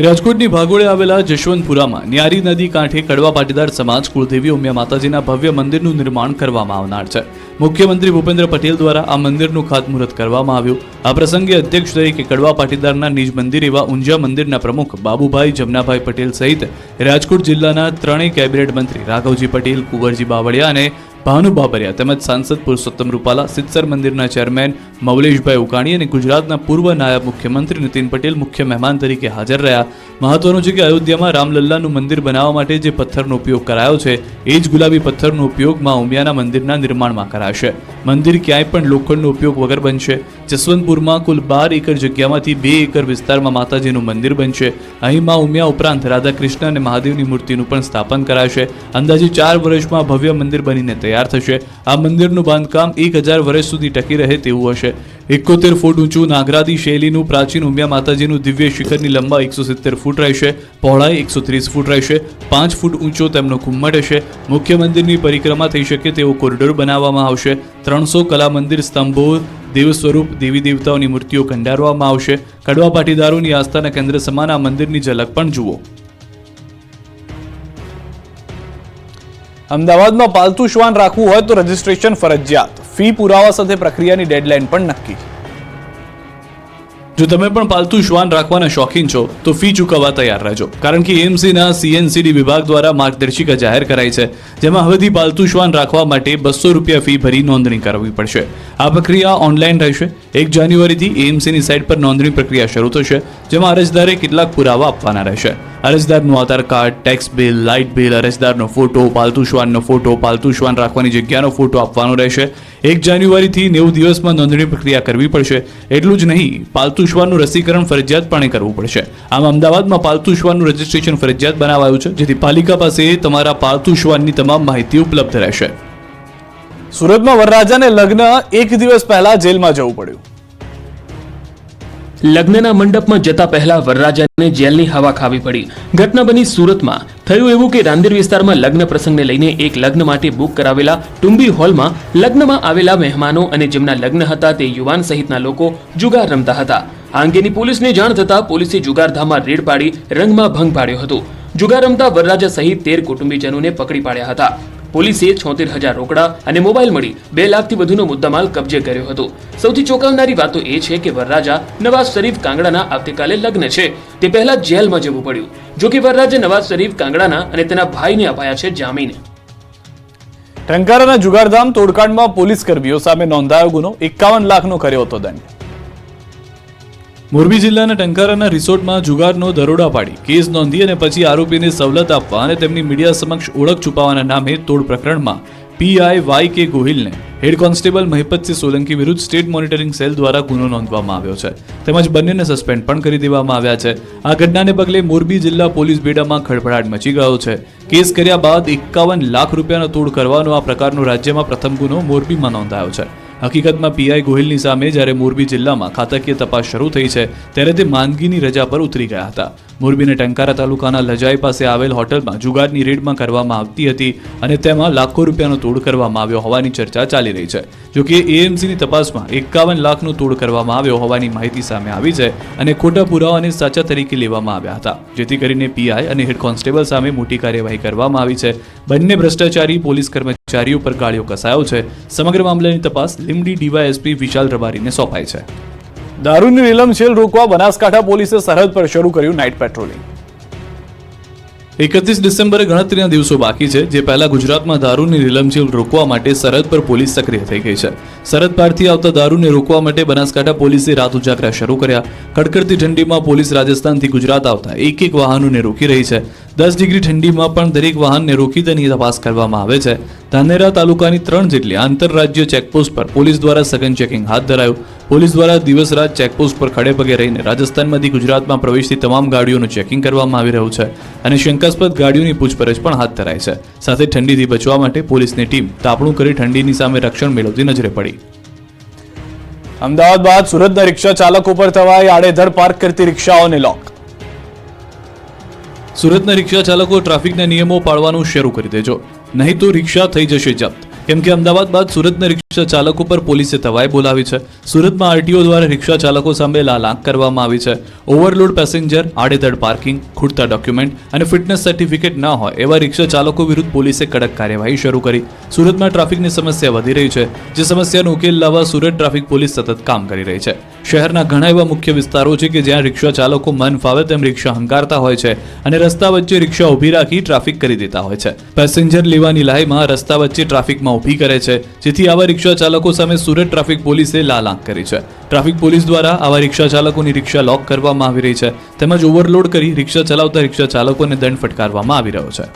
રાજકોટની ભાગોળે આવેલા જશવંતપુરામાં ન્યારી નદી કાંઠે કડવા પાટીદાર સમાજ કુળદેવી ઉમિયા માતાજીના ભવ્ય મંદિરનું નિર્માણ કરવામાં આવનાર છે. મુખ્યમંત્રી ભૂપેન્દ્ર પટેલ દ્વારા આ મંદિરનું ખાતમુહૂર્ત કરવામાં આવ્યું. આ પ્રસંગે અધ્યક્ષ તરીકે કડવા પાટીદારના નિજ મંદિર એવા ઊંઝા મંદિરના પ્રમુખ બાબુભાઈ જમનાભાઈ પટેલ સહિત રાજકોટ જિલ્લાના ત્રણેય કેબિનેટ મંત્રી રાઘવજી પટેલ, કુંવરજી બાવળિયા અને ભાનુ બાબરિયા તેમજ સાંસદ પુરુષોત્તમ રૂપાલા, સિત્સર મંદિરના ચેરમેન મૌલેશભાઈ ઉકાણી અને ગુજરાતના પૂર્વ નાયબ મુખ્યમંત્રી નીતિન પટેલ મુખ્ય મહેમાન તરીકે હાજર રહ્યા. મહત્વનું છે કે અયોધ્યામાં રામલલ્લાનું મંદિર બનાવવા માટે જે પથ્થરનો ઉપયોગ કરાયો છે એ જ ગુલાબી પથ્થરનો ઉપયોગ માં ઉમિયાના મંદિરના નિર્માણમાં કરાશે. મંદિર ક્યાંય પણ લોખંડનો ઉપયોગ વગર બનશે. જસવંતપુરમાં કુલ 12 એકર જગ્યામાંથી 2 એકર વિસ્તારમાં માતાજીનું મંદિર બનશે. અહીં માં ઉમિયા ઉપરાંત રાધાકૃષ્ણ અને મહાદેવની મૂર્તિનું પણ સ્થાપન કરાશે. અંદાજે 4 વર્ષમાં ભવ્ય મંદિર બનીને તૈયાર થશે. આ મંદિરનું બાંધકામ 1000 વર્ષ સુધી ટકી રહે તેવું હશે. 71 ફૂટ ઊંચું નાગરાદી શૈલીનું પ્રાચીન ઉમિયા માતાજીનું દિવ્ય શિખરની લંબાઈ 170 ફૂટ રહેશે, પહોળાઈ 130 ફૂટ રહેશે. 5 ફૂટ ઊંચો તેમનો ઘુમ્મટ હશે. મુખ્ય મંદિરની પરિક્રમા થઈ શકે તેવો કોરિડોર બનાવવામાં આવશે. 300 કલા મંદિર સ્તંભો, દેવ સ્વરૂપ, દેવી દેવતાઓની મૂર્તિઓ કંડારવામાં આવશે. કડવા પાટીદારોની આસ્થાના કેન્દ્ર સમાન આ મંદિરની ઝલક પણ જુઓ. અમદાવાદમાં પાલતુ શ્વાન રાખવું હોય તો રજીસ્ટ્રેશન ફરજિયાત. ફી પુરાવા સાથે પ્રક્રિયાની ડેડલાઇન પણ નક્કી. જો તમે પણ પાલતુ શ્વાન રાખવાના શોખીન છો તો ફી ચૂકવવા તૈયાર રહેજો, કારણ કે એએમસીના CNCD વિભાગ દ્વારા માર્ગદર્શિકા જાહેર કરાઈ છે, જેમાં હવેથી પાલતુ શ્વાન રાખવા માટે 200 રૂપિયા ફી ભરી નોંધણી કરવી પડશે. આ પ્રક્રિયા ઓનલાઈન રહેશે. 1 જાન્યુઆરીથી એએમસીની સાઇટ પર નોંધણી પ્રક્રિયા શરૂ થશે, જેમાં અરજદારે કેટલાક પુરાવા આપવાના રહેશે. અરજદારનું Aadhaar card, tax bill, light bill, અરજદારનો ફોટો, પાલતુ શ્વાનનો ફોટો, પાલતુ શ્વાન રાખવાની જગ્યાનો ફોટો આપવાનો રહેશે. 1 જાન્યુઆરીથી 90 દિવસમાં નોંધણી પ્રક્રિયા કરવી પડશે. એટલું જ નહીં, પાલતુ શ્વાનનું રસીકરણ ફરજિયાતપણે કરવું પડશે. આમ અમદાવાદમાં પાલતુ શ્વાનનું રજીસ્ટ્રેશન ફરજિયાત બનાવાયું છે, જેથી પાલિકા પાસે તમારા પાલતુ શ્વાનની તમામ માહિતી ઉપલબ્ધ રહેશે. સુરતમાં વરરાજાને લગ્ન 1 દિવસ પહેલા જેલમાં જવું પડ્યું. લગ્નના મંડપમાં જતા પહેલા વરરાજાને જેલની હવા ખાવી પડી. ઘટના બની સુરતમાં. થયું એવું કે રાંદેર વિસ્તારમાં લગ્ન પ્રસંગને લઈને એક લગ્ન માટે બુક કરાવેલા ટુંબી હોલમાં લગ્નમાં આવેલા મહેમાનો અને જેમના લગ્ન હતા તે યુવાન સહિતના લોકો જુગાર રમતા હતા. આ અંગેની પોલીસને જાણ થતા પોલીસે જુગારધામમાં રેડ પાડી રંગમાં ભંગ પાડ્યો હતો. જુગાર રમતા વરરાજા સહિત 13 કુટુંબીજનોને પકડી પાડ્યા હતા. પોલીસે 76,000 રોકડા અને મોબાઈલ મળી 2 લાખથી વધુનો મુદ્દામાલ કબજે કર્યો હતો. સૌથી ચોંકાવનારી વાતો એ છે કે વરરાજા નવાઝ શરીફ કાંગડાના આવતીકાલે લગ્ન છે, તે પહેલા જેલમાં જવું પડ્યું. જો કે વરરાજા નવાઝ શરીફ કાંગડાના અને તેના ભાઈને અપાયા છે જામીન. ટંકારાના જુગારધામ તોડકાંડમાં પોલીસ કર્મીઓ સામે નોંધાયો ગુનો. 51 લાખનો કર્યો હતો દંડ. મોરબી જિલ્લાના ટંકારાના રિસોર્ટમાં જુગારનો દરોડા પાડી કેસ નોંધી અને પછી આરોપીને સવલત આપવા અને તેમની મીડિયા સમક્ષ ઓળખ છુપાવવાના નામે તોડ પ્રકરણમાં પીઆઈ YK ગોહિલને હેડ કોન્સ્ટેબલ મહિપતસિંહ સોલંકી વિરુદ્ધ સ્ટેટ મોનિટરિંગ સેલ દ્વારા ગુનો નોંધવામાં આવ્યો છે. તેમજ બંનેને સસ્પેન્ડ પણ કરી દેવામાં આવ્યા છે. આ ઘટનાને પગલે મોરબી જિલ્લા પોલીસ બેડામાં ખળભળાટ મચી ગયો છે. કેસ કર્યા બાદ 51 લાખ રૂપિયાનો તોડ કરવાનો આ પ્રકારનો રાજ્યમાં પ્રથમ ગુનો મોરબીમાં નોંધાયો છે. હકીકતમાં પીઆઈ ગોહિલની સામે જ્યારે મોરબી જિલ્લામાં ખાતાકીય તપાસ શરૂ થઈ છે ત્યારે તે માંદગીની રજા પર ઉતરી ગયા હતા. મોરબીના ટંકારા તાલુકાના લજાઈ પાસે આવેલ હોટલમાં જુગારની રેડમાં કરવામાં આવતી હતી અને તેમાં લાખો રૂપિયાનો તોડ કરવામાં આવ્યો હોવાની ચર્ચા ચાલી રહી છે. જોકે એએમસીની તપાસમાં 51 લાખનો તોડ કરવામાં આવ્યો હોવાની માહિતી સામે આવી છે અને ખોટા પુરાવાને સાચા તરીકે લેવામાં આવ્યા હતા, જેથી કરીને પીઆઈ અને હેડ કોન્સ્ટેબલ સામે મોટી કાર્યવાહી કરવામાં આવી છે. બંને ભ્રષ્ટાચારી પોલીસ કર્મચારીઓ પર ગાળિયો કસાયો છે. સમગ્ર મામલાની તપાસ લીમડી ડીવાયએસપી વિશાલ રબારીને સોંપાઈ છે. દારૂની રેલમછેલ રોકવા બનાસકાંઠા પોલીસે સરહદ પર શરૂ કર્યું નાઇટ પેટ્રોલિંગ. 31 ડિસેમ્બરે ગણતરીના દિવસો બાકી છે, જે પહેલા ગુજરાતમાં દારૂની રેલમછેલ રોકવા માટે સરહદ પર પોલીસ સક્રિય થઈ ગઈ છે. સરહદ પારથી આવતા દારૂને રોકવા માટે બનાસકાંઠા પોલીસે રાત ઉજાગરા શરૂ કર્યા. કડકડતી ઠંડીમાં પોલીસ રાજસ્થાનથી ગુજરાત આવતા એક વાહનોને રોકી રહી છે. 10 ડિગ્રી ઠંડીમાં પણ દરેક વાહનને રોકી તેની તપાસ કરવામાં આવે છે. ધાનેરા તાલુકાની 3 જેટલી આંતરરાજ્ય ચેકપોસ્ટ પર પોલીસ દ્વારા સઘન ચેકિંગ હાથ ધરાયું. પોલીસ દ્વારા દિવસ રાત ચેકપોસ્ટ પર ખડે પગે રહીને રાજસ્થાનમાંથી ગુજરાતમાં પ્રવેશતી તમામ ગાડીઓનું ચેકિંગ કરવામાં આવી રહ્યું છે અને શંકાસ્પદ ગાડીઓની પૂછપરછ પણ હાથ ધરાઈ છે. સાથે ઠંડીથી બચવા માટે પોલીસની ટીમ તાપણું કરી ઠંડીની સામે રક્ષણ મેળવતી નજરે પડી. અમદાવાદ બાદ સુરતના રિક્ષા ચાલકો પર થવાય આડેધડ પાર્ક કરતી રિક્ષાઓને લોક. સુરતના રિક્ષા ચાલકો ટ્રાફિકના નિયમો પાળવાનું શરૂ કરી દેજો, નહીં તો રિક્ષા થઈ જશે જપ્ત. કેમ કે અમદાવાદ બાદ સુરતના રિક્ષા ચાલકો પર પોલીસે તવાઈ બોલાવી છે. સુરતમાં આરટીઓ દ્વારા રિક્ષા ચાલકો સામે લાલાંક કરવામાં આવી છે. ઓવરલોડ પેસેન્જર, આડેધડ પાર્કિંગ, ખૂટતા ડોક્યુમેન્ટ અને ફિટનેસ સર્ટિફિકેટ ન હોય એવા રિક્ષા ચાલકો વિરુદ્ધ પોલીસે કડક કાર્યવાહી શરૂ કરી. સુરતમાં ટ્રાફિકની સમસ્યા વધી રહી છે, જે સમસ્યાનો ઉકેલ લાવવા સુરત ટ્રાફિક પોલીસ સતત કામ કરી રહી છે. શહેરના ઘણા એવા મુખ્ય વિસ્તારો છે કે જ્યાં રિક્ષા ચાલકો મન ફાવે તેમ રિક્ષા હંકારતા હોય છે અને રસ્તા વચ્ચે રિક્ષા ઊભી રાખી ટ્રાફિક કરી દેતા હોય છે. પેસેન્જર લેવાની લાઈમાં રસ્તા વચ્ચે ટ્રાફિકમાં ઊભી કરે છે, જેથી આવા રિક્ષા ચાલકો સામે સુરત ટ્રાફિક પોલીસે લાલાંક કરી છે. ટ્રાફિક પોલીસ દ્વારા આવા રિક્ષા ચાલકોની રિક્ષા લોક કરવામાં આવી રહી છે, તેમજ ઓવરલોડ કરી રિક્ષા ચલાવતા રિક્ષા ચાલકોને દંડ ફટકારવામાં આવી રહ્યો છે.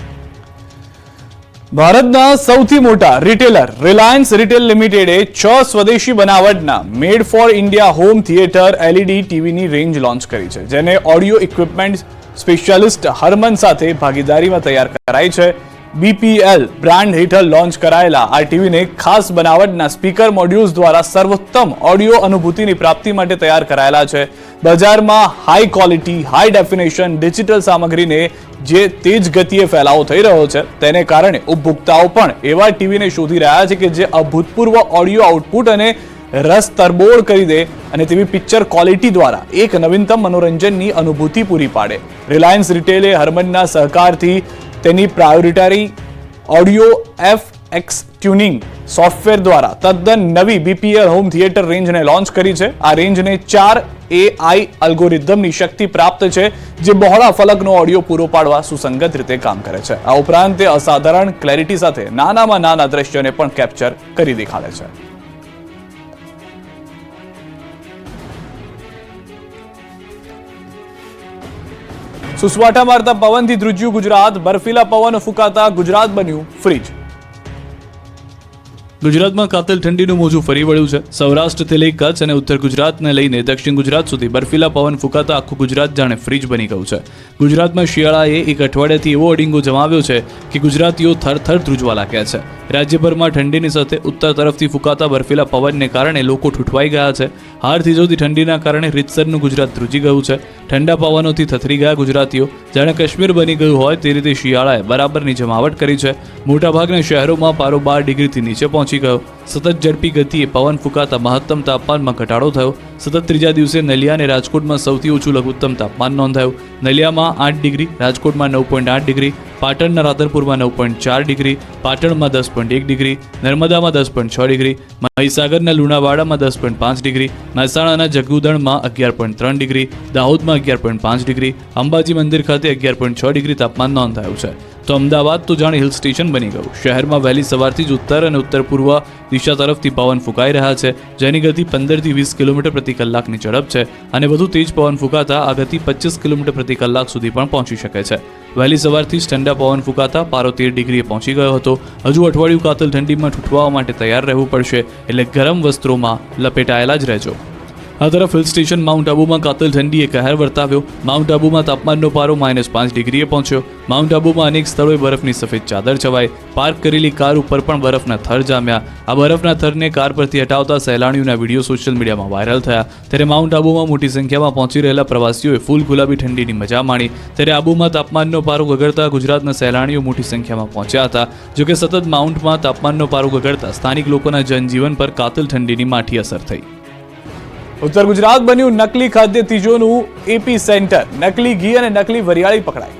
ભારતના સૌથી મોટા રિટેલર રિલાયન્સ રિટેલ લિમિટેડે 6 સ્વદેશી બનાવટના made for India home theatre LED ટીવીની રેન્જ લોન્ચ કરી છે, જેને ઓડિયો ઇક્વિપમેન્ટ સ્પેશિયાલિસ્ટ હરમન સાથે ભાગીદારીમાં તૈયાર કરાઈ છે. BPL બ્રાન્ડ હેઠળ લોન્ચ કરાયેલા આ ટીવીને ખાસ બનાવટના સ્પીકર મોડ્યુલ્સ દ્વારા સર્વોત્તમ ઓડિયો અનુભૂતિની પ્રાપ્તિ માટે તૈયાર કરાયેલા છે. બજારમાં high quality, high definition digital સામગ્રીને જે તેજ ગતિએ ફેલાવો થઈ રહ્યો છે, તેને કારણે ઉપભોક્તાઓ પણ એવા ટીવીને શોધી રહ્યા છે કે જે અભૂતપૂર્વ ઓડિયો આઉટપુટ અને રસ તરબોળ કરી દે અને તેવી પિક્ચર ક્વોલિટી દ્વારા એક નવીનતમ મનોરંજનની અનુભૂતિ પૂરી પાડે. રિલાયન્સ રિટેલે હરમનના સહકારથી તેની પ્રાયોરિટરી ઓડિયો FX ટ્યુનિંગ સોફ્ટવેર દ્વારા તદ્દન નવી BPL હોમ થિયેટર રેન્જને લોન્ચ કરી છે. આ રેન્જને 4 AI અલ્ગોરિધમની શક્તિ પ્રાપ્ત છે, જે બહોળા ફલકનો ઓડિયો પૂરો પાડવા સુસંગત રીતે કામ કરે છે. આ ઉપરાંત તે અસાધારણ ક્લેરિટી સાથે નાનામાં નાના દ્રશ્યોને પણ કેપ્ચર કરી દેખાડે છે. સુસવાટા મારતા પવનથી ધ્રુજ્યું ગુજરાત, બર્ફીલા પવન ફૂંકાતા ગુજરાત બન્યું ફ્રીજ. ગુજરાતમાં કાતિલ ઠંડીનું મોજું ફરી વળ્યું છે. સૌરાષ્ટ્રથી લઈ કચ્છ અને ઉત્તર ગુજરાતને લઈને દક્ષિણ ગુજરાત સુધી બર્ફીલા પવન ફૂંકાતા આખું ગુજરાત જાણે ફ્રીજ બની ગયું છે. ગુજરાતમાં શિયાળાએ એક અઠવાડિયાથી એવો અડીંગો જમાવ્યો છે કે ગુજરાતીઓ થરથર ધ્રુજવા લાગ્યા છે. રાજ્યભરમાં ઠંડીની સાથે ઉત્તર તરફથી ફૂંકાતા બર્ફીલા પવનને કારણે લોકો ઠૂઠવાઈ ગયા છે. હાર થીજવતી ઠંડીના કારણે રીતસરનું ગુજરાત ધ્રુજી ગયું છે. ઠંડા પવનોથી થથરી ગયા ગુજરાતીઓ, જાણે કાશ્મીર બની ગયું હોય તે રીતે શિયાળાએ બરાબરની જમાવટ કરી છે. મોટાભાગના શહેરોમાં પારો 12 ડિગ્રીથી નીચે પહોંચી ગયો. સતત ઝડપી ગતિએ પવન ફૂંકાતા મહત્તમ તાપમાનમાં ઘટાડો થયો. સતત ત્રીજા દિવસે નલિયા અને રાજકોટમાં સૌથી ઓછું લઘુત્તમ તાપમાન નોંધાયું. નલિયામાં 8 ડિગ્રી, રાજકોટમાં 9.8 ડિગ્રી, પાટણના રાધનપુરમાં 9.4 ડિગ્રી, પાટણમાં 10.1 ડિગ્રી, નર્મદામાં 10.6 ડિગ્રી, મહીસાગરના લુણાવાડામાં 10.5 ડિગ્રી, મહેસાણાના જગુદણમાં 11.3 ડિગ્રી, દાહોદમાં 11.5 ડિગ્રી, અંબાજી મંદિર ખાતે 11.6 ડિગ્રી તાપમાન નોંધાયું છે. તો અમદાવાદ તો જાણે હિલ સ્ટેશન બની ગયું. શહેરમાં વહેલી સવારથી જ ઉત્તર અને ઉત્તર પૂર્વ દિશા તરફથી પવન ફૂંકાઈ રહ્યા છે, જેની ગતિ 15 થી 20 કિલોમીટર પ્રતિ કલાકની ઝડપ છે અને વધુ તેજ પવન ફૂંકાતા આ ગતિ 25 કિલોમીટર પ્રતિ કલાક સુધી પણ પહોંચી શકે છે. વહેલી સવારથી જ ઠંડા પવન ફૂંકાતા પારો 13 ડિગ્રીએ પહોંચી ગયો હતો. હજુ અઠવાડિયું કાતિલ ઠંડીમાં ઠૂઠવા માટે તૈયાર રહેવું પડશે, એટલે ગરમ વસ્ત્રોમાં લપેટાયેલા જ રહેજો. આ તરફ હિલ સ્ટેશન માઉન્ટ આબુમાં કાતિલ ઠંડીએ કહેર વર્તાવ્યો. માઉન્ટ આબુમાં તાપમાનનો પારો -5 ડિગ્રીએ પહોંચ્યો. માઉન્ટ આબુમાં અનેક સ્થળોએ બરફની સફેદ ચાદર છવાઈ. પાર્ક કરેલી કાર ઉપર પણ બરફના થર જામ્યા. આ બરફના થરને કાર પરથી હટાવતા સહેલાણીઓના વિડીયો સોશિયલ મીડિયામાં વાયરલ થયા. ત્યારે માઉન્ટ આબુમાં મોટી સંખ્યામાં પહોંચી રહેલા પ્રવાસીઓએ ફૂલ ગુલાબી ઠંડીની મજા માણી. ત્યારે આબુમાં તાપમાનનો પારો ગગડતા ગુજરાતના સહેલાણીઓ મોટી સંખ્યામાં પહોંચ્યા હતા. જોકે સતત માઉન્ટમાં તાપમાનનો પારો ગગડતા સ્થાનિક લોકોના જનજીવન પર કાતિલ ઠંડીની માઠી અસર થઈ. ઉત્તર ગુજરાત બન્યું નકલી ખાદ્ય તીજોનું એપી સેન્ટર. નકલી ઘી અને નકલી વરિયાળી પકડાઈ.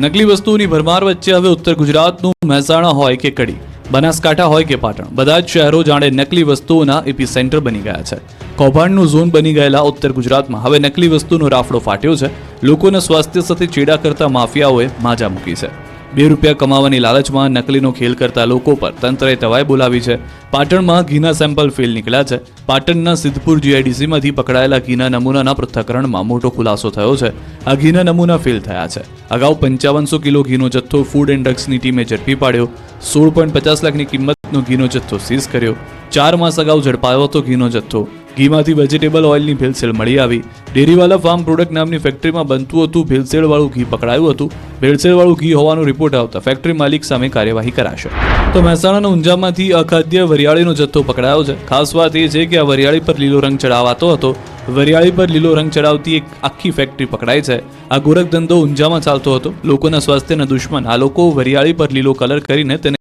નકલી વસ્તુઓની ભરમાર વચ્ચે હવે ઉત્તર ગુજરાતનું મહેસાણા હોય કે કડી, બનાસકાંઠા હોય કે પાટણ, બધા જ શહેરો જાણે નકલી વસ્તુઓના એપી સેન્ટર બની ગયા છે. કૌભાંડનું ઝોન બની ગયેલા ઉત્તર ગુજરાતમાં હવે નકલી વસ્તુનો રાફડો ફાટ્યો છે. લોકોના સ્વાસ્થ્ય સાથે ચેડા કરતા માફિયાઓએ માજા મૂકી છે. 2 રૂપિયા કમાવાની લાલચમાં નકલીનો ખેલ કરતા લોકો પર તંત્રએ તવાઈ બોલાવી છે. પાટણમાં ઘીના સેમ્પલ ફેલ નીકળ્યા છે. પાટણના સિદ્ધપુર GIDCમાંથી પકડાયેલા ઘીના નમૂનાના પૃથ્થકરણમાં મોટો ખુલાસો થયો છે. આ ઘીના નમૂના ફેલ થયા છે. અગાઉ 5500 કિલો ઘીનો જથ્થો ફૂડ એન્ડ ડ્રગ્સની ટીમે ઝડપી પાડ્યો. 16.50 લાખની કિંમત નો ઘીનો જથ્થો સીઝ કર્યો. 4 માસ અગાઉ ઝડપાયો હતો ઘીનો જથ્થો. ઘીમાંથી વેજીટેબલ ઓઇલની ભેળસેળ મળી આવી. ડેરીવાલા ફાર્મ પ્રોડક્ટ નામની ફેક્ટરીમાં બનતું હતું ભેળસેળવાળું ઘી પકડાયું હતું. ભેળસેળવાળું ઘી હોવાનો રિપોર્ટ આવતા ફેક્ટરી માલિક સામે કાર્યવાહી કરાશે. તો મહેસાણાના ઊંઝામાંથી અખાદ્ય વરિયાળીનો જથ્થો પકડાયો છે. ખાસ વાત એ છે કે આ વરિયાળી પર લીલો રંગ ચડાવાતો હતો. વરિયાળી પર લીલો રંગ ચડાવતી એક આખી ફેક્ટરી પકડાઈ છે. આ ગોરખ ધંધો ઊંઝામાં ચાલતો હતો. લોકોના સ્વાસ્થ્યના દુશ્મન આ લોકો વરિયાળી પર લીલો કલર કરીને તેને